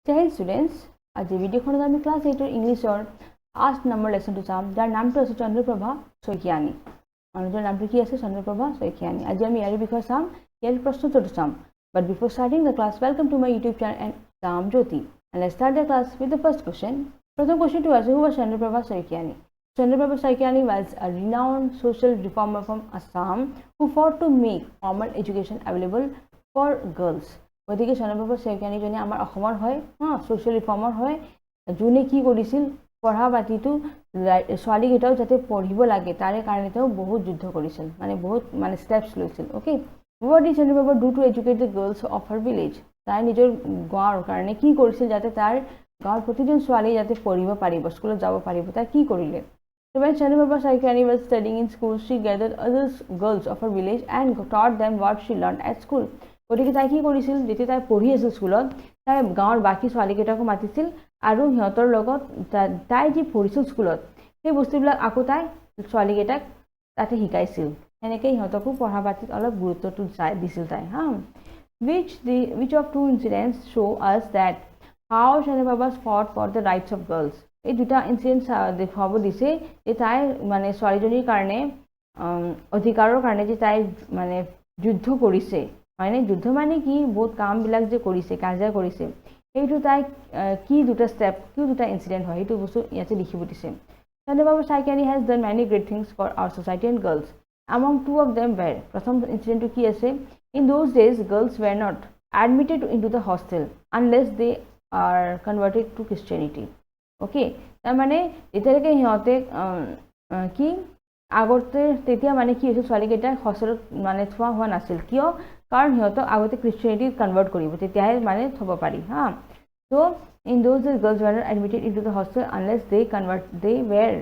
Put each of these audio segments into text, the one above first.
Hey students, আজি ভিডিওখনত আমি class 8 ৰ ইংলিছৰ 8 নম্বৰ লেসনটো চাম যাৰ নামটো আছে চন্দ্ৰপ্ৰভা শইকীয়ানী। মানুহৰ নামটো কি আছে? চন্দ্ৰপ্ৰভা শইকীয়ানী। আজি আমি ইয়াৰ বিষয়ে চাম, ইয়াৰ প্ৰশ্নোত্তৰটো চাম। But before starting the class, welcome to my YouTube channel and Exam Jyoti. And let's start the class with the first question. প্রথম কোশ্চেনটো আছে, who was Chandraprabha Saikiani? Chandraprabha Saikiani was a renowned social reformer from Assam who fought to make formal education available for girls. গতিকে চন্দ্ৰপ্ৰভা শইকীয়ানী জনে আমাৰ অসমৰ হয়, social ৰিফৰ্মাৰ হয়, যোনে কি কৰিছিল পঢ়া বাতিটো ছোৱালীকেইটাও যাতে পঢ়িব লাগে তাৰে কাৰণে তেওঁ বহুত যুদ্ধ কৰিছিল, বহুত ষ্টেপছ লৈছিল। Okay, what did Chandraprabha do to educate the girls of her village? তাই নিজৰ গাঁৱৰ কাৰণে কি কৰিছিল যাতে তাৰ গাঁৱৰ প্ৰতিজন ছোৱালী যাতে পঢ়িব পাৰিব, স্কুলত যাব পাৰিব, তাই কি কৰিলে? So when Chandraprabha Saikiani was studying in school, she gathered other girls of her village and taught them what she learned at school. গতিকে তাই কি কৰিছিল, যেতিয়া তাই পঢ়ি আছিল স্কুলত, তাই গাঁৱৰ বাকী ছোৱালীকেইটাকো মাতিছিল আৰু সিহঁতৰ লগত তাই যি পঢ়িছিল স্কুলত সেই বস্তুবিলাক আকৌ তাই ছোৱালীকেইটাক তাতে শিকাইছিল। সেনেকৈ সিহঁতকো পঢ়া বাতিত অলপ গুৰুত্বটো দিছিল তাই। Which of two incidents show us that how Chandraprabha fought for the rights of girls? এই দুটা ইনচিডেন্ট দেখুৱাব দিছে যে তাই ছোৱালীজনীৰ কাৰণে অধিকাৰৰ কাৰণে যে তাই যুদ্ধ কৰিছে। যুদ্ধ কি বহুত কামবিলাক যে কৰিছে, কাজিয়া কৰিছে, সেইটো তাই কি দুটা ষ্টেপ, কি দুটা ইনচিডেণ্ট হয় সেইটো বস্তু ইয়াতে লিখিব দিছে। Chandraprabha Saikiani has done many great things for our society and girls. Among two of them were, প্ৰথম ইনচিডেণ্টটো কি আছে, in those days girls were not admitted into the hostel unless they are converted to Christianity. Okay, তাৰমানে এতিয়ালৈকে সিহঁতে কি আগতে তেতিয়া কি হৈছিল, ছোৱালীকেইটাক হষ্টেলত থোৱা হোৱা নাছিল। কিয়? কাৰণ সিহঁতক আগতে খ্ৰীষ্টিয়ানিটিত কনভাৰ্ট কৰিব, তেতিয়াহে থ'ব পাৰি। So in those days girls were not admitted into the hostel unless they were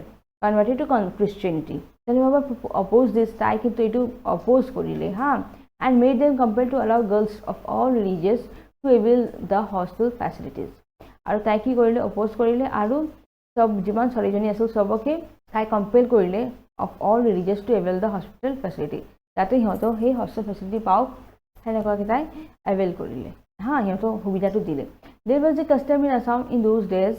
converted to Christianity. Chandraprabha opposed this, তাই কিন্তু এইটো অপ'জ কৰিলে and made them compelled to allow girls of all religions to avail the hostel facilities. আৰু তাই কি কৰিলে, opposed কৰিলে আৰু চব যিমান ছোৱালীজনী আছিল চবকে তাই কম্পেল কৰিলে of all religions to avail the hospital facility, যাতে সিহঁতক সেই হষ্টেল ফেচিলিটি পাওক, সেনেকুৱাকৈ তাই এভেইল কৰিলে, সিহঁতক সুবিধাটো দিলে। There was a custom in Assam in those days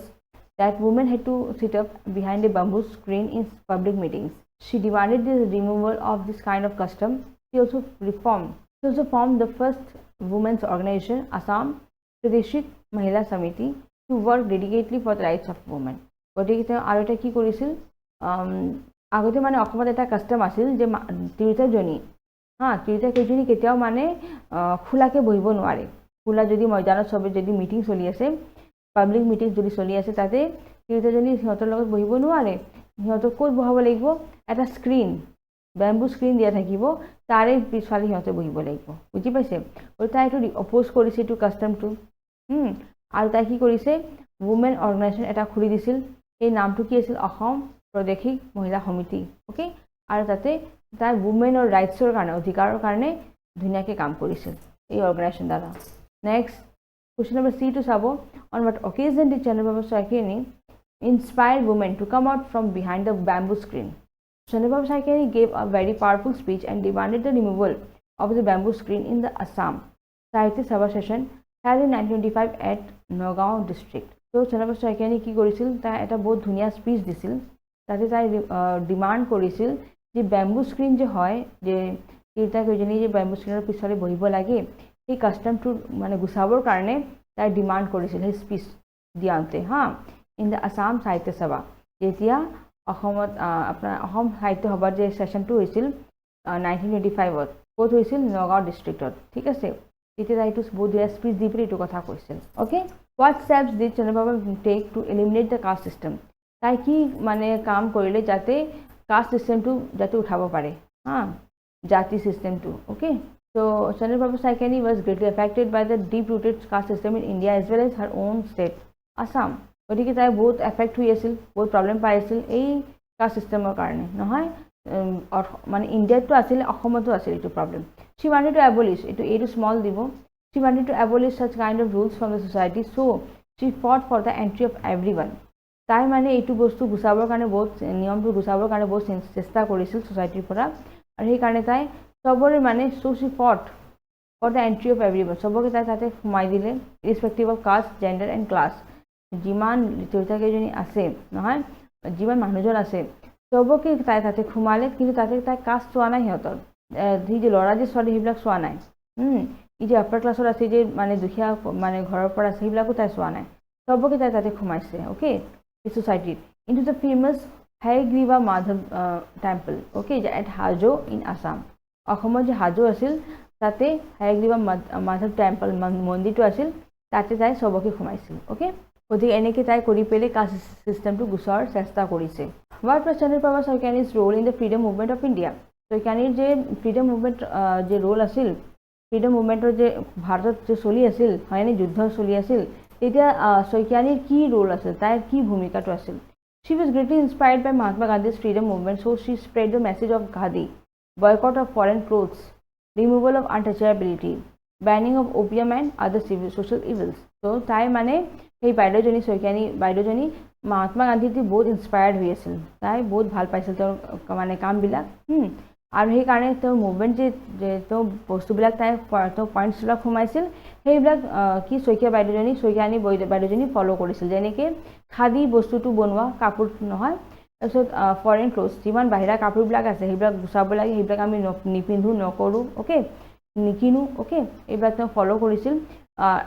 that women had to sit up behind a bamboo screen in public meetings. She demanded the removal of this kind of custom. She also formed the first women's organization, Assam Pradeshik Mahila Samiti, to work dedicatedly for the rights of women. গতিকে তেওঁ আৰু এটা কি কৰিছিল, আগতে অসমত এটা custom আছিল যে তিৰোতাজনী তিৰোতাকেইজনী কেতিয়াও খোলাকৈ বহিব নোৱাৰে। খোলা যদি ময়দানত চবে যদি মিটিং চলি আছে, পাব্লিক মিটিং যদি চলি আছে, তাতে তিৰোতাজনী সিহঁতৰ লগত বহিব নোৱাৰে। সিহঁতক ক'ত বহাব লাগিব, এটা স্ক্ৰীন, বেম্বু স্ক্ৰীন দিয়া থাকিব, তাৰে পিছফালে সিহঁতে বহিব লাগিব। বুজি পাইছে? আৰু তাই এইটো অপ'জ কৰিছে এইটো কাষ্টমটো। আৰু তাই কি কৰিছে, ৱুমেন অৰ্গেনাইজেশ্যন এটা খুলি দিছিল। এই নামটো কি আছিল, অসম প্ৰদেশিক মহিলা সমিতি। অ'কে, আৰু তাতে তাই ৱুমেনৰ ৰাইটছৰ কাৰণে, অধিকাৰৰ কাৰণে ধুনীয়াকৈ কাম কৰিছিল এই অৰ্গেনাইজেশ্যন দ্বাৰা। নেক্সট কুৱেশ্যন নম্বৰ চিটো চাব, on what occasion did Chandraprabha Saikiani inspire women to come out from behind the bamboo screen? Chandraprabha Saikiani gave a very powerful speech and demanded the removal of the bamboo screen in the Assam Sahitya Sabha session held in 1925 at Nagaon district. So Chandraprabha Saikiani কি কৰিছিল, তাই এটা বহুত ধুনীয়া speech দিছিল, তাতে তাই demand কৰিছিল যে বেম্বু স্ক্ৰীন যে হয়, যে তিৰোতাকেইজনী যে বেম্বু স্ক্ৰীনৰ পিছফালে বহিব লাগে, সেই কাষ্টমটো গুচাবৰ কাৰণে তাই ডিমাণ্ড কৰিছিল সেই স্পীচ দিয়াওঁতে। ইন দ্য আছাম সাহিত্য সভা, যেতিয়া অসমত আপোনাৰ অসম সাহিত্য সভাৰ যে ছেশ্যনটো হৈছিল 1925-ত, ক'ত হৈছিল, নগাঁও ডিষ্ট্ৰিক্টত। ঠিক আছে, তেতিয়া তাই এইটো বহুত ধুনীয়া স্পীচ দি পেলাই এইটো কথা কৈছিল। Okay, what steps did Chandraprabha take to eliminate the caste system? তাই কি কাম কৰিলে যাতে কাষ্ট চিষ্টেমটো যাতে উঠাব পাৰে, জাতি চিষ্টেমটো। Okay, so Chandraprabha Saikiani was greatly affected by the deep-rooted caste system in India as well as her own state, Assam. গতিকে তাই বহুত এফেক্ট হৈ আছিল, বহুত প্ৰব্লেম পাই আছিল এই কাষ্ট চিষ্টেমৰ কাৰণে। নহয় ইণ্ডিয়াতো আছিল, অসমতো আছিল এইটো problem. She wanted to abolish, এইটো স্মল দিব, she wanted to abolish such kind of rules from the society, so she fought for the entry of everyone. তাই এইটো বস্তু গুচাবৰ কাৰণে, বহুত নিয়মটো গুচাবৰ কাৰণে বহুত চেষ্টা কৰিছিল ছ'চাইটিৰ পৰা, আৰু সেইকাৰণে তাই চবৰে so she fought for the entry of everyone. সবকে তাই তাতে সোমাই দিলে, irrespective of caste, gender and class. যিমান তিৰোতাকেইজনী আছে নহয়, যিমান মানুহজন আছে সবকে তাই তাতে সোমালে, কিন্তু তাতে তাই কাষ্ট চোৱা নাই সিহঁতৰ। যি যে ল'ৰা যে ছোৱালী সেইবিলাক চোৱা নাই। ই যে আপাৰ ক্লাছৰ আছে, যে মানে দুখীয়া মানে ঘৰৰ পৰা আছে, সেইবিলাকো তাই চোৱা নাই। সবকে তাই তাতে সোমাইছে, অ'কে, এই ছ'চাইটিত। into the famous Hayagriva Madhava temple, okay, at Hajo in Assam. অসমত যে হাজো আছিল তাতে হায়গ্ৰীৱা মাধৱ টেম্পল মন্দিৰটো আছিল, তাতে তাই সবকে সোমাইছিল, অ'কে। গতিকে এনেকৈ তাই কৰি পেলাই কাষ্ট চিষ্টেমটো গুচোৱাৰ চেষ্টা কৰিছে। What was Chandraprabha Saikiani's role in the freedom movement of India? Saikianiৰ যে ফ্ৰীডম মুভমেণ্ট যে ৰোল আছিল, ফ্ৰীডম মুভমেণ্টৰ যে ভাৰতত যে চলি আছিল, হয়নে, যুদ্ধ চলি আছিল, তেতিয়া Saikianiৰ কি ৰোল আছিল, তাইৰ কি ভূমিকাটো আছিল? She was greatly inspired by Mahatma Gandhi's freedom movement, so she spread the message of Khadi, boycott of foreign clothes, removal of untouchability, banning of opium and other social evils. So তাই মানে সেই বাইদেউজনী Saikiani বাইদেউজনী Mahatma গান্ধীতে বহুত inspired হৈ আছিল, তাই বহুত ভাল পাইছিল তেওঁৰ মানে কামবিলাক। আৰু সেইকাৰণে তেওঁৰ মুভমেণ্ট যে তেওঁ বস্তুবিলাক তাই তেওঁ পইণ্টছবিলাক সোমাইছিল, সেইবিলাক কি Saikiani বাইদেউজনী ফ'ল' কৰিছিল। যেনেকৈ খাদী বস্তুটো বনোৱা কাপোৰ নহয়, তাৰপিছত ফৰেইন ক্লথছ, যিমান বাহিৰা কাপোৰবিলাক আছে সেইবিলাক গুচাব লাগে, সেইবিলাক আমি নিপিন্ধোঁ, নকৰোঁ, অ'কে, নিকিনো, অ'কে, এইবিলাক তেওঁ ফ'ল' কৰিছিল।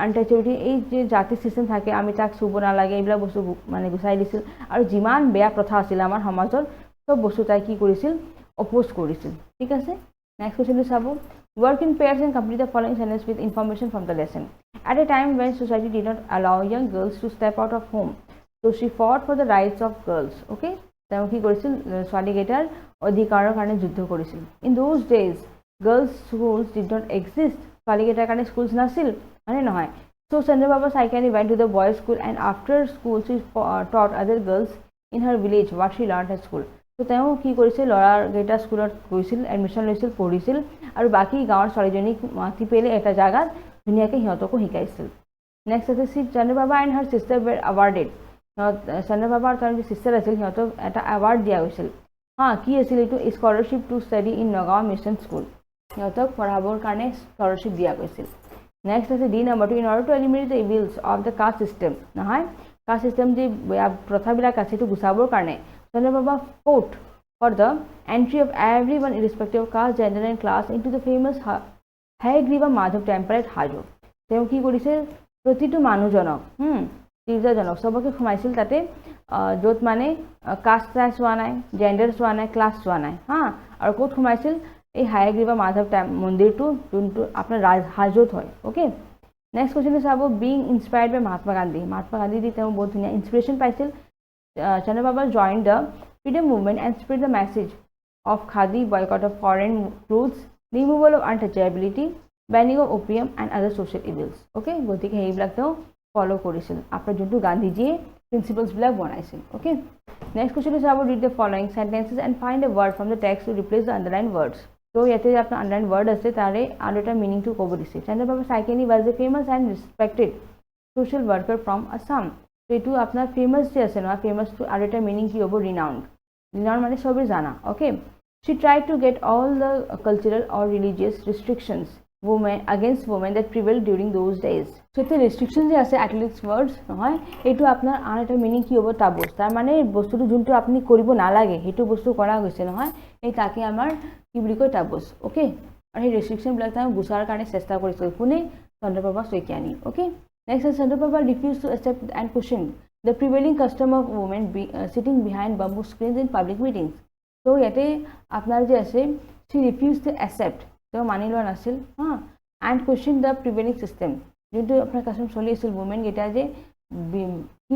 আনটাচেবিলিটি, এই যে জাতি চিষ্টেম থাকে, আমি তাক চুব নালাগে, এইবিলাক বস্তু মানে গুচাই দিছিল। আৰু যিমান বেয়া প্ৰথা আছিল আমাৰ সমাজত, চব বস্তু তাই কি কৰিছিল, অপ'জ কৰিছিল, ঠিক আছে। নেক্সট কুৱেশ্যনটো চাব, work in pairs and complete the following sentence with information from the lesson. At a time when society did not allow young girls to step out of home, so she fought for the rights of girls, okay, তেওঁ কি কৰিছিল, ছোৱালীকেইটাৰ অধিকাৰৰ কাৰণে যুদ্ধ কৰিছিল। In those days, girls' schools did not exist, ছোৱালীকেইটাৰ কাৰণে স্কুলছ নাছিল, হয়নে নহয়। So Chandraprabha Saikiani went to the boys' school and after school she taught other girls in her village what she learned at school. So তেওঁ কি কৰিছিল, ল'ৰাকেইটা স্কুলত গৈছিল, এডমিশ্যন লৈছিল, পঢ়িছিল, আৰু বাকী গাঁৱৰ ছোৱালীজনীক মাতি পেলাই এটা জাগাত ধুনীয়াকৈ সিহঁতকো শিকাইছিল। নেক্সট আছে, Chandraprabha and her sister were awarded. Chandraprabha আৰু তেওঁৰ যি চিষ্টাৰ আছিল সিহঁতক এটা এৱাৰ্ড দিয়া হৈছিল। কি আছিল এইটো, scholarship two study in Nagaon mission school, সিহঁতক পঢ়াবৰ কাৰণে স্কলাৰশ্বিপ দিয়া গৈছিল। নেক্সট আছে D number 2, in order to eliminate the evils of the caste system, নহয়, কাষ্ট চিষ্টেম যি প্ৰথাবিলাক আছে সেইটো গুচাবৰ কাৰণে Chandraprabha fought for the entry of everyone irrespective of caste, gender and class into the famous Hayagriva Madhava temple at Hajo. তেওঁ কি কৰিছে, প্ৰতিটো মানুহজনক তিৰোতাজনক সবকে সোমাইছিল তাতে, য'ত মানে কাষ্ট চোৱা নাই, জেণ্ডাৰ চোৱা নাই, ক্লাছ চোৱা নাই, আৰু ক'ত সোমাইছিল, এই হায়াগ্ৰীৱা মাধৱ মন্দিৰটো যোনটো আপোনাৰ হাজোত হয়, অ'কে। নেক্সট কুৱেশ্যনটো চাব, বিং ইনস্পায়াৰ্ড বাই মহাত্মা গান্ধী, মহাত্মা গান্ধী দি তেওঁ বহুত ধুনীয়া ইনস্পিৰেশ্যন পাইছিল। Chandraprabha joined the freedom movement and spread the message of Khadi, boycott of foreign clothes, removal of untouchability, banning of opium and other social evils, okay, গতিকে সেইবিলাক তেওঁ follow' কৰিছিল, আপোনাৰ যোনটো গান্ধীজীয়ে প্ৰিন্সিপলছবিলাক বনাইছিল, অ'কে। নেক্সট কুৱেশ্যনটো চাব, read the following sentences and find a word from the text to replace the underlined words. তো ইয়াতে আপোনাৰ underlined word আছে, তাৰে আৰু এটা মিনিংটো ক'ব দিছে। Chandraprabha Saikiani was a famous and respected social worker from Assam. তো এইটো আপোনাৰ ফেমাছ যে আছে নহয়, ফেমাছটো আৰু এটা মিনিং কি হ'ব, ৰিনাউণ্ড, ৰিনাউণ্ড মানে চবেই জানা, okay. She tried to get all the cultural or religious restrictions against women that prevailed during those days. So the restriction যে আছে athletes words নহয়, এইটো আপোনাৰ আৰু এটা মিনিং কি হ'ব, taboos, তাৰ মানে বস্তুটো যোনটো আপুনি কৰিব নালাগে সেইটো বস্তু কৰা গৈছে নহয়, এই তাকে আমাৰ কি বুলি কয়, taboos, অ'কে। আৰু সেই ৰেষ্ট্ৰিকশ্যনবিলাক তেওঁ গুচাৰ কাৰণে চেষ্টা কৰিছিল, কোনে, Chandraprabha Saikiani, okay. Next is Chandraprabha refused to accept and question the prevailing custom of women sitting behind bamboo screens in public meetings. So ইয়াতে আপোনাৰ যে আছে, she refused to accept, তেওঁ মানি লোৱা নাছিল, and question the prevailing system, যোনটো আপোনাৰ custom চলি আছিল, womenকেইটা যে কি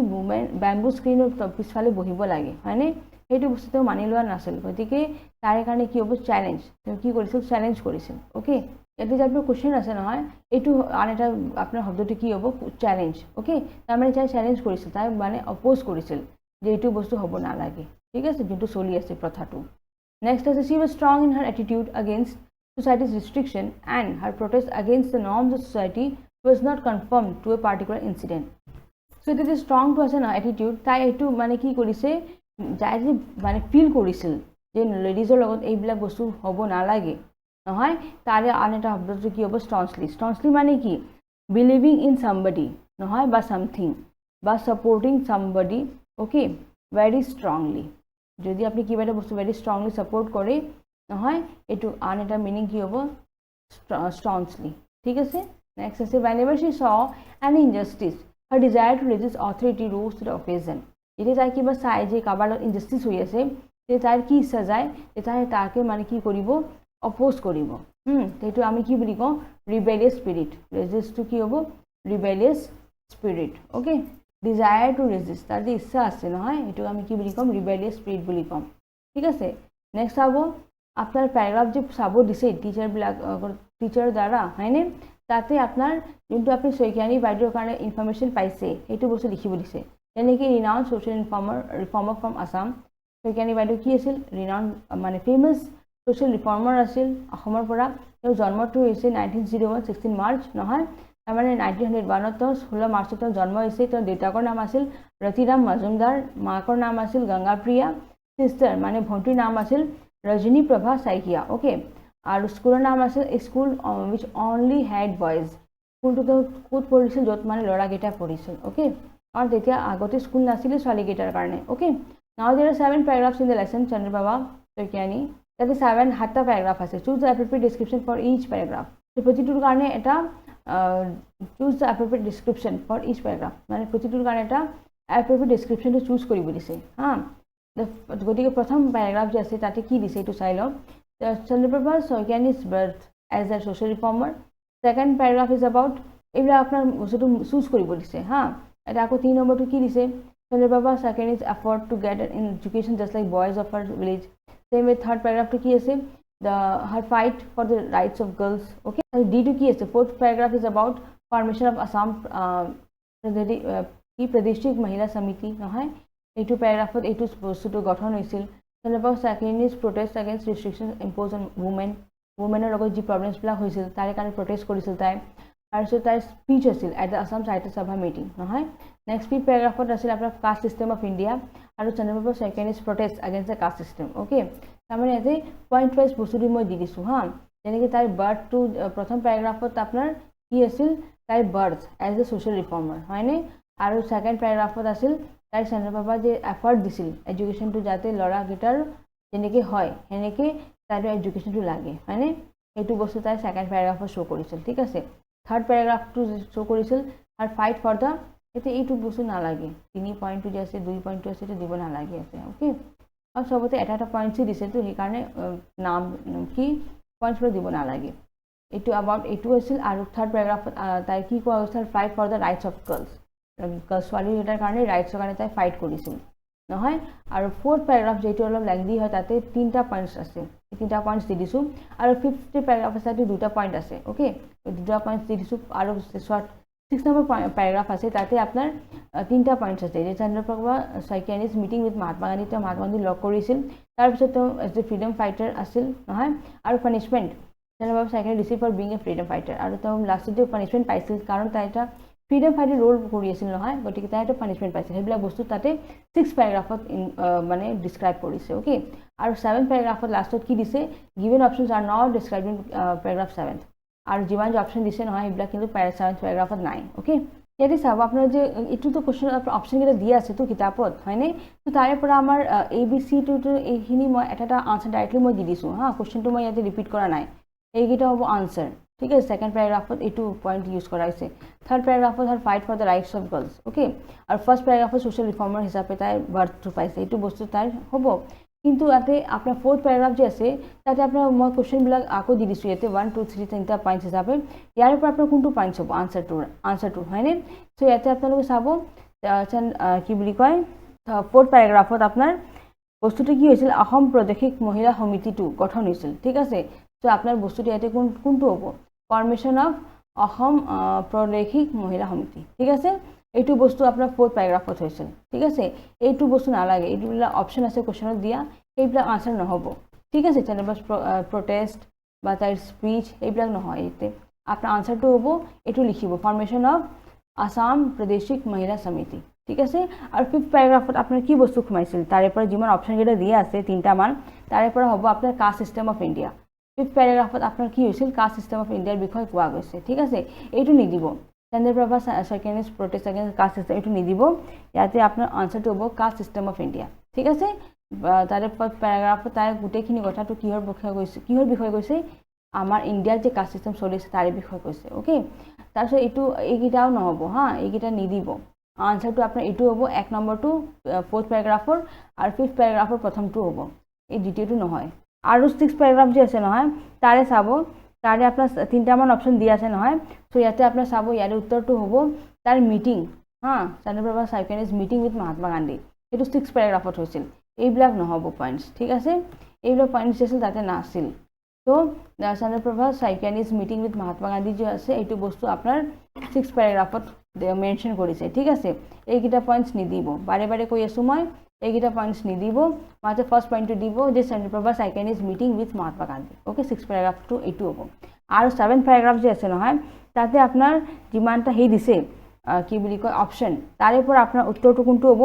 বেম্বু স্ক্ৰীনৰ পিছফালে বহিব লাগে, হয়নে, সেইটো বস্তু তেওঁ মানি লোৱা নাছিল। গতিকে তাৰে কাৰণে কি হ'ব, চেলেঞ্জ, তেওঁ কি কৰিছিল, চেলেঞ্জ কৰিছিল, অ'কে। ইয়াতে যে আপোনাৰ কুৱেশ্যন আছে নহয়, এইটো আন এটা আপোনাৰ শব্দটো কি হ'ব, চেলেঞ্জ, অ'কে। তাৰমানে তাই চেলেঞ্জ কৰিছিল, তাই মানে অপ'জ কৰিছিল যে এইটো বস্তু হ'ব নালাগে, ঠিক আছে, যোনটো চলি আছে প্ৰথাটো। নেক্সট আছে, she was strong in her attitude against society's restriction and her protest against the norms of society was not conformed to a particular incident. So it is strong to আছে না attitude, তাই এইটো মানে কি কৰিছে, যাই যে মানে ফিল কৰিছিল যে লেডিজৰ লগত এইবিলাক বস্তু হ'ব নালাগে, নহয় তাৰে আন এটা শব্দটো কি হ'ব staunchly staunchly মানে কি believing in somebody নহয় বা something বা supporting somebody okay very strongly যদি আপনি কিবা এটা বস্তু very strongly support কৰে নহয় এটো আন এটা মিনিং কি হ'ব staunchly ঠিক আছে next আছে whenever she saw an injustice her desire to resist authority rose to the occasion যেতিয়া তাই কিবা চাই যে কাবাৰ ইনজাস্টিস হৈ আছে তে তাইৰ কি ইচ্ছা যায় যে তাই তাকে মানে কি কৰিব অপোজ কৰিব সেইটো আমি কি বুলি কওঁ rebellious spirit resist to কি হ'ব rebellious spirit okay desire to resist তার যে ইচ্ছা আছে নহয় এটো আমি কি বুলি কম rebellious spirit বুলি কম ঠিক আছে নেক্সট হ'ব আপনার প্যারাগ্রাফ যে চাব দিছে টিচার দ্বারা হয়নে তাতে আপনার যোনটো আপনি শইকীয়ানী বাইদেউৰ কাৰণে ইনফরমেশন পাইছে এইটো বস্তু লিখিব দিছে যেনেকৈ renowned social reformer from Assam Saikiani বাইদেউ কি আছিল renowned মানে ফেমাস social reformer আছিল অসমৰ পৰা তেওঁ জন্মটো হৈছে 1901 16 মাৰ্চ নহয় মানে 1901 ত 16 মাৰ্চত জন্ম হৈছে তেওঁৰ দেউতাকৰ নাম আছিল ৰতিৰাম মজুমদাৰ মাকৰ নাম আছিল গংগাপ্ৰিয়া সিস্টাৰ মানে ভণ্টিৰ নাম আছিল Chandraprabha Saikiani okay আৰু স্কুলৰ নাম আছিল school which only had boys স্কুলটো কোত পঢ়িছিল যত মানে লৰা গেটা পঢ়িছিল okay আৰু তেতিয়া আগতে স্কুল নাছিল ছোৱালী গেটাৰ কাৰণে okay now there are 7 paragraphs in the lesson Chandraprabha Saikiani that is 7 হাতটা paragraph আছে choose the appropriate description for each paragraph প্ৰতিটোৰ কাৰণে এটা choose the appropriate description for each paragraph মানে প্ৰতিটোৰ কাৰণে এটা appropriate description to choose কৰিব দিছে হা গতিকে প্ৰথম প্যাৰাগ্ৰাফ যে আছে তাতে কি দিছে এটো চাই লও Chandraprabha Saikiani's birth as a social reformer second paragraph is about এইবিলাক আপনার বস্তুটো চুজ কৰিব দিছে হা এটা আকৌ 3 নম্বৰটো কি দিছে Chandraprabha Saikiani's effort to get an education just like boys of her village same with third paragraph to কি আছে her fight for the rights of girls okay and D to কি আছে fourth paragraph is about formation of Assam কি প্ৰাদেশিক মহিলা সমিতি নহয় এইটো প্যাৰাগ্ৰাফত এইটো বস্তুটো গঠন হৈছিল Chandraprabha Saikiani's protest against restrictions imposed on womenৰ লগত যি প্ৰবলেমছ বিলাক হৈছিল তাৰে কাৰণে প্ৰটেষ্ট কৰিছিল তাই আৰু তাইৰ স্পীচ আছিল at the Assam সাহিত্য সভা মিটিং নহয় নেক্সট পি প্যাৰাগ্ৰাফত আছিল আপোনাৰ কাষ্ট সিস্টেম অফ ইণ্ডিয়া আৰু Chandraprabha Saikiani's protest against the caste system okay তাৰমানে এতে পইণ্ট ওয়াইজ বস্তুটো মই দি দিছো হা যেনেকৈ তাইৰ বাৰ্থ টু প্ৰথম প্যাৰাগ্ৰাফত আপোনাৰ কি আছিল তাইৰ birth as a social reformer হয়নে আৰু সেকেন্ড প্যাৰাগ্ৰাফত আছিল তাই Chandraprabha যে এফৰ্ট দিছিল এডুকেশনটো যাতে লৰা গিটাৰ যেনেকৈ হয় হেনেকৈ তাইৰ এডুকেশনটো লাগে হয়নে এইটো বস্তু তাই সেকেন্ড প্যাৰাগ্ৰাফত শো কৰিছিল ঠিক আছে থাৰ্ড প্যাৰাগ্ৰাফটো শো কৰিছিল আৰু ফাইট ফৰ দা এতে এইটো বস্তু নালাগে 3 পইণ্টটো যে আছে 2 পইণ্টটো আছে এটা দিব নালাগে আছে ওকে আৰু সবতে এটা পইণ্টছ দিছে তো সেই কাৰণে নাম কি পইণ্টছ দিব নালাগে এইটো अबाउट এইটো আছিল আৰু থাৰ্ড প্যাৰাগ্ৰাফত তাই কি কোৱা হৈছিল fight for the rights of girls ছোৱালী গিটাৰ কাৰণে ৰাইটছৰ কাৰণে তাই ফাইট কৰিছিল নহয় আৰু ফোৰ্থ প্যাৰাগ্ৰাফ যেটো অলপ লেংদি হয় তাতে তিনটা পইণ্টছ আছে এই তিনটা পইণ্টছ দি দিছো আৰু ফিফথ প্যাৰাগ্ৰাফ আছে তাতে দুটা পইণ্ট আছে ওকে দুটা পইণ্টছ দি দিছো আৰু শৰ্ট 6 নম্বৰ প্যাৰাগ্ৰাফ আছে তাতে আপোনাৰ তিনটা পইণ্টছ আছে যে Chandraprabha Saikiani's meeting with Mahatma Gandhi তেওঁ মহাত্মা গান্ধী লগ কৰিছিল তাৰ পিছত তেওঁ এজ এ ফ্ৰীডম ফাইটাৰ আছিল নহয় আৰু punishment Chandraprabha Saikiani received for being a freedom fighter আৰু তেওঁ লাষ্টতে পানিশমেন্ট পাইছিল কাৰণ তাই এটা ফ্ৰীডম ফাইটাৰ ৰোল কৰি আছিল নহয় গতিকে তাই এটা পানিশমেন্ট পাইছিল হেবিলাক বস্তু তাতে 6 প্যাৰাগ্ৰাফত মানে ডিসক্ৰাইব কৰিছে ওকে আৰু 7 প্যাৰাগ্ৰাফত লাষ্টত কি দিছে given options are not described in paragraph 7 আৰু যিমান যে অপশন দিছে নহয় এইবিলাক কিন্তু 7 প্যাৰাগ্ৰাফত নাই ওকে ইয়াতে চাব আপোনাৰ যে ইটো তো কোশ্চন অপশন কেইটা দিয়া আছে তো কিতাপত হয়নে তো তাৰে পৰা আমাৰ ABC to এইখিনি মই এটা আনসাৰ ডাইৰেক্টলি মই দি দিছো হা কোশ্চনটো মই ইয়াতে ৰিপিট কৰা নাই এইকেইটা হ'ব আনসাৰ ঠিক আছে সেকেন্ড প্যাৰাগ্ৰাফত এইটো পইণ্ট ইউজ কৰা হৈছে থাৰ্ড প্যাৰাগ্ৰাফত har fight for the rights of girls okay আৰু ফাৰ্স্ট প্যাৰাগ্ৰাফত সোশ্যাল ৰিফৰ্মাৰ হিচাপে তাই বাৰ্থটো পাইছে এইটো বস্তু তাই হ'ব কিন্তু ইয়াতে আপোনাৰ ফোৰ্থ প্যাৰাগ্ৰাফ যে আছে তাতে আপোনাৰ মই কোশ্চন বিলাক আকৌ দি দিছো ইয়াতে 1 2 3 তিনটা পইণ্ট হিচাপে ইয়াৰ পৰা আপোনাৰ কোনটো পইণ্টছ হ'ব আনসাৰটো হয়নে সো ইয়াতে আপোনালোকে চাব কি বুলি কয় ফোৰ্থ প্যাৰাগ্ৰাফত আপোনাৰ বস্তুটো কি হৈছিল অসম প্ৰদেশিক মহিলা সমিতিটো গঠন হৈছিল ঠিক আছে সো আপোনাৰ বস্তুটো ইয়াতে কোনটো হ'ব ফৰ্মেশন অফ অসম প্ৰদেশিক মহিলা সমিতি ঠিক আছে এইটো বস্তু আপোনাৰ ফোৰ্থ প্যাৰাগ্ৰাফত হৈছিল ঠিক আছে এইটো বস্তু নালাগে এইবিলাক অপশন আছে কোশ্চনত দিয়া এইবিলাক আনসাৰ নহব ঠিক আছে Chandraprabha protest বা তাইৰ স্পীচ এইবিলাক নহয় এতে আপোনাৰ আনসাৰটো হ'ব এইটো লিখিব ফৰ্মেশন অফ আসাম প্ৰাদেশিক মহিলা সমিতি ঠিক আছে আৰু ফিফথ প্যাৰাগ্ৰাফত আপোনাৰ কি বস্তু খুমাইছিল তাৰে পৰা যিমান অপশন কেইটা দিয়া আছে তিনটা মান তাৰে পৰা হ'ব আপোনাৰ caste system of India 5th প্যাৰাগ্ৰাফত আপোনাৰ কি হৈছিল কাষ্ট সিস্টেম অফ ইণ্ডিয়াৰ বিষয়ে কোৱা গৈছে ঠিক আছে এইটো নিদিব Chandraprabha Saikiani's protest against caste system এইটো নিদিব ইয়াতে আপোনাৰ আনসাৰটো হ'ব কাষ্ট সিস্টেম অফ ইণ্ডিয়া ঠিক আছে তাৰে প্যাৰাগ্ৰাফত তাই গোটেইখিনি কথাটো কিহৰ বিষয়ে কৈছে আমাৰ ইণ্ডিয়াৰ যে কাষ্ট সিস্টেম চলিছে তাৰে বিষয়ে কৈছে ওকে তাৰপিছত এইটো এইকেইটাও নহব হা এইকেইটা নিদিব আনসাৰটো আপোনাৰ এইটো হ'ব 1 নম্বৰটো 4th প্যাৰাগ্ৰাফৰ আৰু 5th প্যাৰাগ্ৰাফৰ প্ৰথমটো হ'ব এই দ্বিতীয়টো নহয় আৰু 6th প্যাৰাগ্ৰাফ যে আছে নহয় তাৰে চাব তাৰে আপোনাৰ তিনটামান অপচন দিয়া আছে নহয় সো ইয়াতে আপোনাৰ চাব ইয়াৰ উত্তৰটো হ'ব তাৰ মিটিং হা Chandraprabha Saikiani's meeting with Mahatma Gandhi এইটো 6th প্যাৰাগ্ৰাফত হৈছিল এইবিলাক নহব পয়েন্টস ঠিক আছে এইবিলাক পয়েন্টস আছিল তাতে নাছিল তো Chandraprabha Saikiani's meeting with Mahatma Gandhi যে আছে এইটো বস্তু আপোনাৰ 6th প্যাৰাগ্ৰাফত মেনশন কৰিছে ঠিক আছে এইকিটা পয়েন্টস নিদিব বাৰে বাৰে কৈ আছো মই এইকিটা পয়েন্টস নিদিব মাত্ৰ ফার্স্ট পয়েন্টটো দিব যে Chandraprabha Saikiani's meeting with Mahatma Gandhi okay 6th প্যাৰাগ্ৰাফটো এইটো হ'ব আৰু 7th প্যাৰাগ্ৰাফ যে আছে নহয় তাতে আপোনাৰ যিমানটা হে দিছে কি বুলি কয় অপশন তাৰে পৰা আপোনাৰ উত্তৰটো কোনটো হ'ব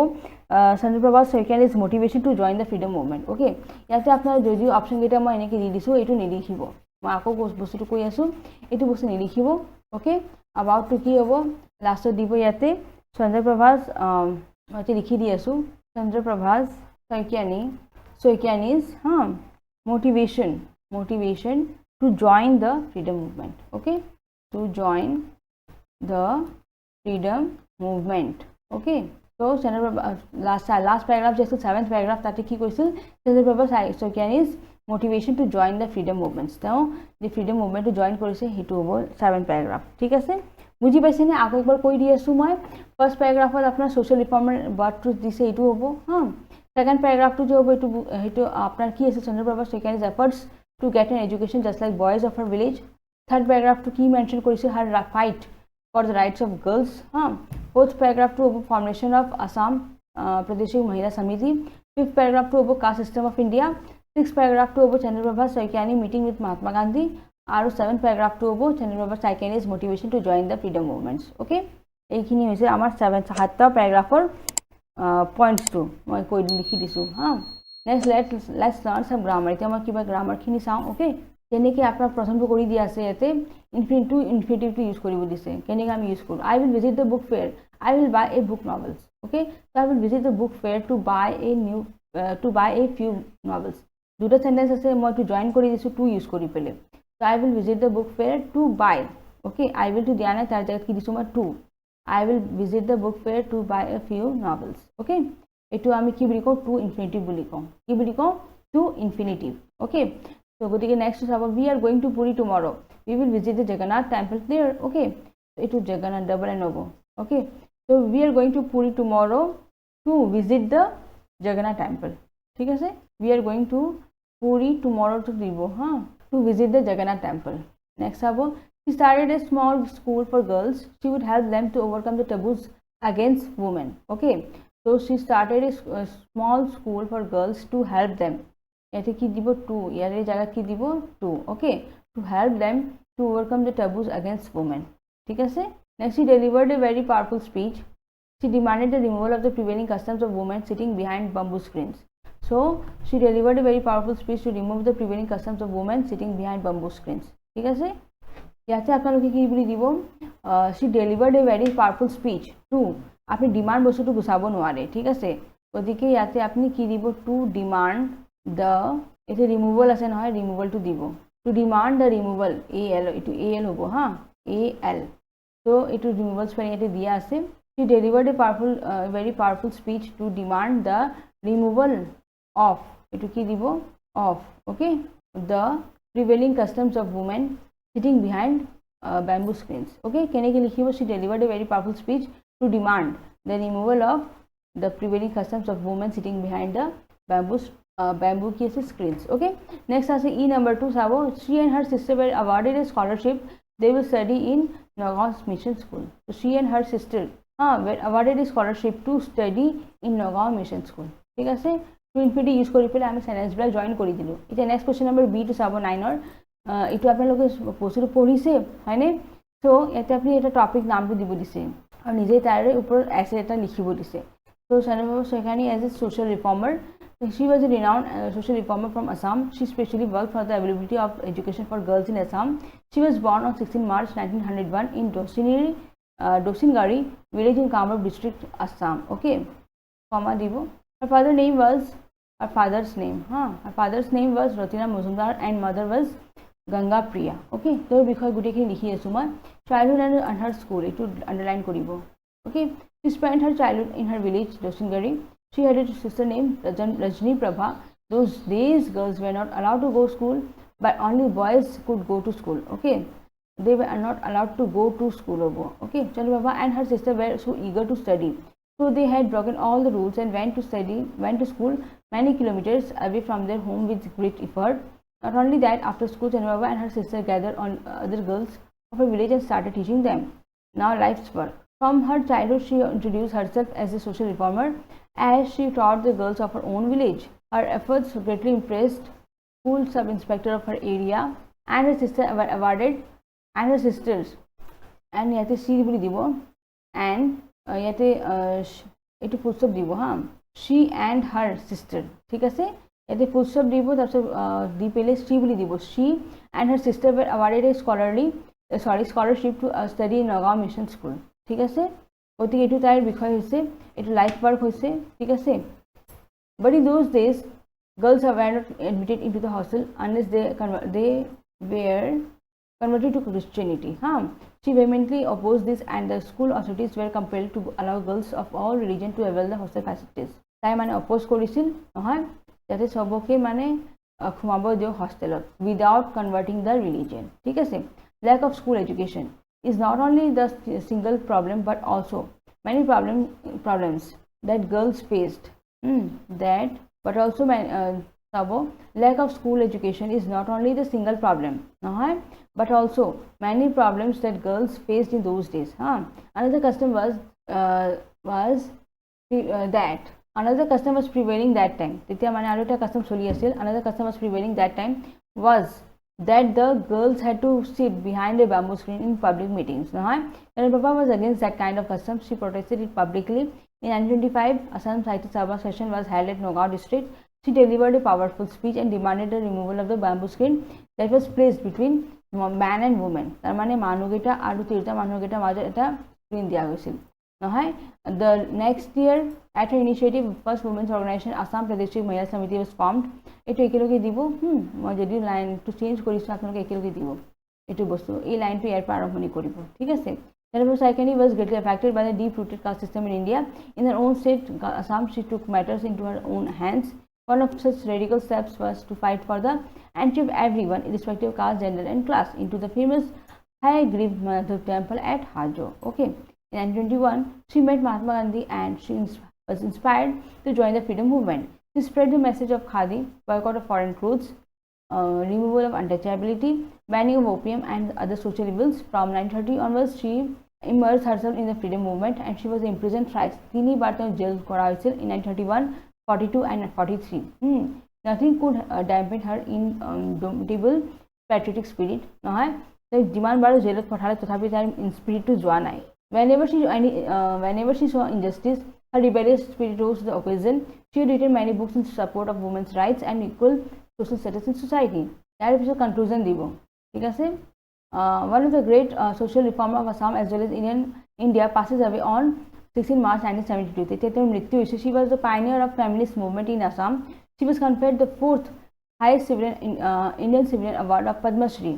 Chandraprabha Saikiani's motivation to join the freedom movement okay ইয়াতে আপোনাৰ যদি অপশন কেইটা মই এনেকৈ দি দিছো এইটো নিলিখিব মই আকৌ বস্তুটো কৈ আছো এইটো বস্তু নিলিখিব ওকে about to কি হ'ব লাষ্টত দিব ইয়াতে Chandraprabha's মই লিখি দি আছো Chandraprabha Saikiani's motivation to join the freedom movement okay to join the freedom movement okay so Chandraprabha last paragraph just 7th paragraph তাতে কি কৈছিল Chandraprabha Saikiani's motivation to join the freedom movements now the freedom movement to join কৰিছে হেতু হ'ব 7th paragraph ঠিক আছে বুজি পাইছে নে আকৌ একবাৰ কৈ দি আছো মই ফাৰ্স্ট প্যাৰাগ্ৰাফত আপোনাৰ সোশ্যাল ৰিফৰ্মাৰ বাট ট্ৰুথ দিছে এইটো হ'ব হা সেকেন্ড প্যাৰাগ্ৰাফটো যে হ'ব এইটো আপোনাৰ কি আছে Chandraprabha Saikiani's efforts to get an education just like boys of her village third paragraph to key mention কৰিছে her fight for the rights of girls fourth paragraph to formation of Assam Pradesh Mahila Samiti fifth paragraph to caste system of India sixth paragraph to Chandraprabha Saikiani meeting with Mahatma Gandhi আৰু 7th paragraph to Chandraprabha Saikiani's motivation to join the freedom movements okay এইখিনি হৈছে আমাৰ 7th প্যাৰাগ্ৰাফৰ points to মই কৈ লিখি দিছো হা next let's learn some grammar এতিয়া মই কিবা গ্ৰামাৰ খিনি চাও ওকে যেনেকৈ আপোনাৰ প্ৰথমটো কৰি দিয়া আছে ইয়াতে infinitive to ইউজ কৰিব দিছে কেনেকৈ আমি ইউজ কৰো I will visit the book fair I will buy a book novels okay so I will visit the book fair to buy a few novels দুটা সেন্টেন্স আছে মই to join কৰি দিছো to ইউজ কৰি পেলে so I will visit the book fair to buy okay I will to দিয়া নাই তাৰ জায়গাত কি দিছো মই to I will visit the book fair to buy a few novels okay এটো আমি কি বুলি কও to infinitive বুলি কও কি বুলি কও to infinitive okay so গতিকে next is about we are going to Puri tomorrow we will visit the Jagannath temple there okay এটো Jagannath double n hobo okay so we are going to Puri tomorrow to visit the Jagannath temple ঠিক আছে we are going to Puri tomorrow to দিব হ্যাঁ to visit the Jagannath temple next abo she started a small school for girls she would help them to overcome the taboos against women okay so she started a small school for girls to help them এতে কি দিব to ইয়ারে জায়গা কি দিব to okay to help them to overcome the taboos against women ঠিক আছে next she delivered a very powerful speech she demanded the removal of the prevailing customs of women sitting behind bamboo screens so she delivered a very powerful speech to remove the prevailing customs of women sitting behind bamboo screens ঠিক আছে ইয়াতে আপোনালোকে কি বুলি দিব she delivered a very powerful speech to আপনি demand বস্তুটো গুছাব নোৱাৰে ঠিক আছে গতিকে ইয়াতে আপনি কি দিব to demand the এতে রিমুভাল আছে নহয় রিমুভাল টু দিব to demand the removal al এটো al হ'ব হা al so এটো রিমুভাল স্পেলিং এতে দিয়া আছে she delivered a very powerful speech to demand the removal of এটো কি দিব of okay the prevailing customs of women sitting behind bamboo screens okay keneke likhibo she delivered a very powerful speech to demand the removal of the prevailing customs of women sitting behind the bamboo screens okay next as e number 2 sabo she and her sister were awarded a scholarship they will study in Nagaon's mission school so she and her sister were awarded a scholarship to study in Nagaon mission school ঠিক আছে to infinity use কৰি পেলে আমি sentence block join কৰি দিলো এটা next question number b two sub 9 or এটো আপোনালোকে বস্তুটো পঢ়িছে হয়নে সো এতে আপনি এটা টপিক নামটো দিব দিছে আৰু নিজে তাৰে ওপৰত এসে এটা লিখিব দিছে so Chandraprabha Saikiani as a social reformer She was a renowned social reformer from Assam. She specially worked for the availability of education for girls in Assam. She was born on 16 March 1901 in Dosingari village in Kamrup district, Assam. Okay, comma dibo. Her father's name was Her father's name was Ratina Muzumdar and mother was Ganga Priya. Okay, so because gutekhini likhi asu moi. Childhood and her school it would underline koribo. Okay, she spent her childhood in her village Dosingari. She had a sister named Rajni Prabha. Those days girls were not allowed to go to school, but only boys could go to school. Okay, they were not allowed to go to school. Okay, Chandraprabha and her sister were so eager to study, so they had broken all the rules and went to school many kilometers away from their home with great effort. Not only that, after school, Chandraprabha and her sister gathered on other girls of her village and started teaching them. Now life's work. From her childhood, she introduced herself as a social reformer as she taught the girls of her own village. Her efforts greatly impressed school sub-inspector of her area, and her sister were awarded, and her sisters. And yate she boli dibo, and yate etu full stop dibo ha. She and her sister. ठीक है से यते full stop dibo तब से दी पहले she boli dibo. She and her sister were awarded a scholarship to study in Nagaon Mission School. ঠিক আছে গতিকে এটু তার বিষয় হইছে এটু লাইফ ওয়ার্ক হইছে ঠিক আছে but in those days girls were not admitted into the hostel unless they were converted to Christianity. She vehemently opposed this and the school authorities were compelled to allow girls of all religion to avail the hostel facilities. তাই মানে oppose কৰিছিল নহয় যাতে সবকে মানে খুমাব দিও হস্টেলত without converting the religion. ঠিক আছে lack of school education is not only the single problem but also many problems that girls faced. Lack of school education is not only the single problem but also many problems that girls faced in those days. Another custom was prevailing that time. Another custom was prevailing that time was that the girls had to sit behind a bamboo screen in public meetings. Chandraprabha was against that kind of custom. She protested it publicly. In 1925, Assam SEBA session was held at Nagaon district. She delivered a powerful speech and demanded the removal of the bamboo screen that was placed between man and woman. তার মানে মানুগেটা আর তিরটা মানুগেটা মাঝে এটা screen দেওয়া হয়েছিল নহয়. The next year, at her initiative, first women's organization Assam Pradesh Mahila Samiti was formed. এটু একেলগে দিব মই যদি লাইনটো চেঞ্জ কৰিছো আপোনালোকে একেলগে দিব এটু বস্তু এই লাইনটো ইয়াৰ পৰা আৰম্ভণি কৰিব ঠিক আছে. Chandraprabha Saikiani was greatly affected by the deep-rooted caste system in India. In her own state, Assam, she took matters into her own hands. One of such radical steps was to fight for the entry of everyone, irrespective of caste, gender, and class, into the famous Hayagriva Madhava temple at Hajo. Okay. In 1921, she met Mahatma Gandhi and she was inspired to join the freedom movement. She spread the message of Khadi, boycott of foreign clothes, removal of untouchability, banning of opium and other social evils. From 1930 onwards, she immersed herself in the freedom movement and she was imprisoned thrice. Tini barta jail kora hoisil in 1931, 42 and 43. Nothing could dampen her indomitable patriotic spirit. Jiman baro jailat pathale tothapi tar spirit to joa nai. Whenever she saw injustice, her rebellious spirit rose to the occasion. She had written many books in support of women's rights and equal social status in society. That is a conclusion dibo. One of the great social reformer of Assam as well as India passes away on 16 March 1972. She was the pioneer of feminist movement in Assam. She was conferred the 4th highest Indian civilian award of Padma Shri.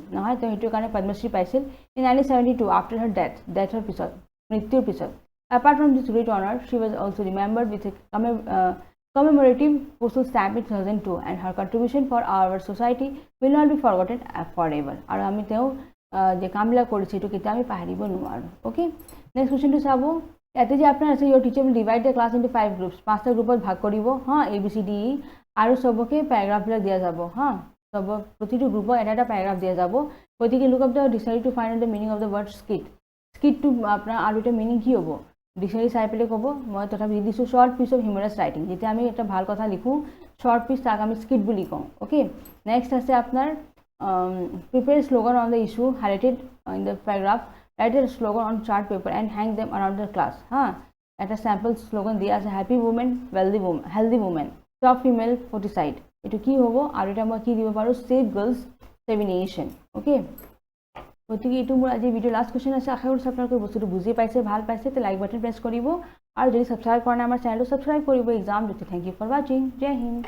Padma Shri পাইছিল in 1972 after her death মৃত্যুর পিছত. Apart from this great honor, she was also remembered with a commemorative postal stamp in 2002, and her contribution for our society will not be forgotten forever. আৰু আমি তেওঁ যে কামবিলাক কৰিছে এটো কেতিয়া আমি পাহৰিব নোৱাৰো. ওকে, নেক্সট কোৱেশ্চনটো চাব. ইয়াতে যে আপোনাৰ আছে your teacher will divide the class into 5 groups. 5টা গ্ৰুপত ভাগ কৰিব A B C D E আৰু সবকে প্যাৰাগ্ৰাফবিলাক দিয়া যাব সব প্ৰতিটো গ্ৰুপত এটা প্যাৰাগ্ৰাফ দিয়া যাব. গতিকে look up the dictionary to find out the meaning of the word skit. Skit to আপোনাৰ আৰু এটা মিনিং কি হ'ব ডিকশনারি চাই পেলে ক'ব. মই তথাপি দিছো short piece of humorous writing, যেটা আমি একটা ভাল কথা লিখো শর্ট পিস তাক আমি স্কিট বুলি কওঁ. ওকে, নেক্সট আছে আপনার prepare slogan on the issue highlighted in the paragraph. Write a slogan on chart paper and hang them around the class. একটা স্যাম্পল স্লোগান দিয়ে আছে happy women healthy women. stop female foeticide এটো কি হ'ব আৰু এটা মই কি দিব পাৰো save girls semination ওকে গতিকে এটো মোৰ আজি ভিডিও লাষ্ট কোৱেশ্চন আছে আশা কৰিছো আপোনালোকে বস্তুটো বুজি পাইছে ভাল পাইছে তে লাইক বাটন প্ৰেছ কৰিব আৰু যদি সাবস্ক্ৰাইব কৰা নাই আমাৰ চেনেলটো সাবস্ক্ৰাইব কৰিব এক্সাম দিতে থ্যাংক ইউ ফৰ ওয়াচিং জয় হিন্দ